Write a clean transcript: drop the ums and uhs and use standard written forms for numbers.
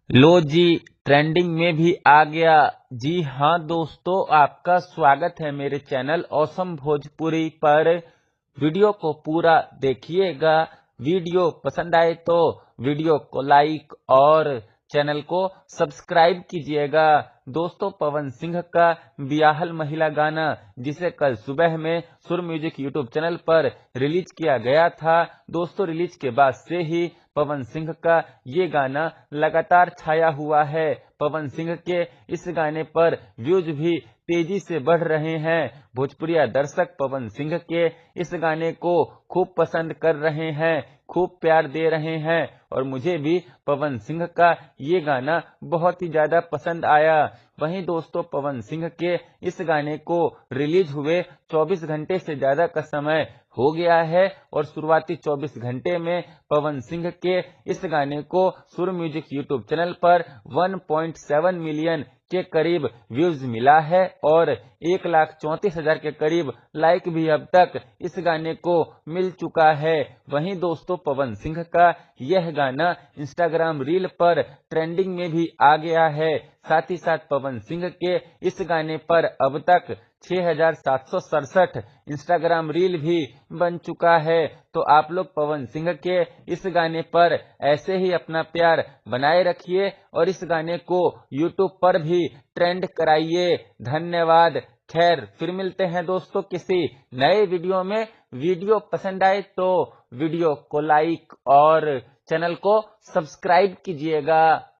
लो जी, trending में भी आ गया। जी हाँ दोस्तों, आपका स्वागत है मेरे चैनल ऑसम भोजपुरी पर। वीडियो को पूरा देखिएगा। वीडियो पसंद आए तो वीडियो को लाइक और चैनल को सब्सक्राइब कीजिएगा। दोस्तों, पवन सिंह का बियाहल महिला गाना, जिसे कल सुबह में सुर म्यूजिक यूट्यूब चैनल पर रिलीज किया गया था। दोस्तों, रिलीज के बाद से ही पवन सिंह का ये गाना लगातार छाया हुआ है। पवन सिंह के इस गाने पर व्यूज भी तेजी से बढ़ रहे हैं। भोजपुरिया दर्शक पवन सिंह के इस गाने को खूब पसंद कर रहे हैं, खूब प्यार दे रहे हैं और मुझे भी पवन सिंह का ये गाना बहुत ही ज्यादा पसंद आया। वहीं दोस्तों, पवन सिंह के इस गाने को रिलीज हुए 24 घंटे से ज्यादा का समय हो गया है और शुरुआती 24 घंटे में पवन सिंह के इस गाने को सुर म्यूजिक यूट्यूब चैनल पर 1.7 मिलियन के करीब व्यूज मिला है और 1,34,000 के करीब लाइक भी अब तक इस गाने को मिल चुका है। वहीं दोस्तों, पवन सिंह का यह गाना इंस्टाग्राम रील पर ट्रेंडिंग में भी आ गया है। साथ ही साथ पवन सिंह के इस गाने पर अब तक 6,767 इंस्टाग्राम रील भी बन चुका है। तो आप लोग पवन सिंह के इस गाने पर ऐसे ही अपना प्यार बनाए रखिए और इस गाने को यूट्यूब पर भी ट्रेंड कराइए। धन्यवाद। खैर, फिर मिलते हैं दोस्तों किसी नए वीडियो में। वीडियो पसंद आए तो वीडियो को लाइक और चैनल को सब्सक्राइब कीजिएगा।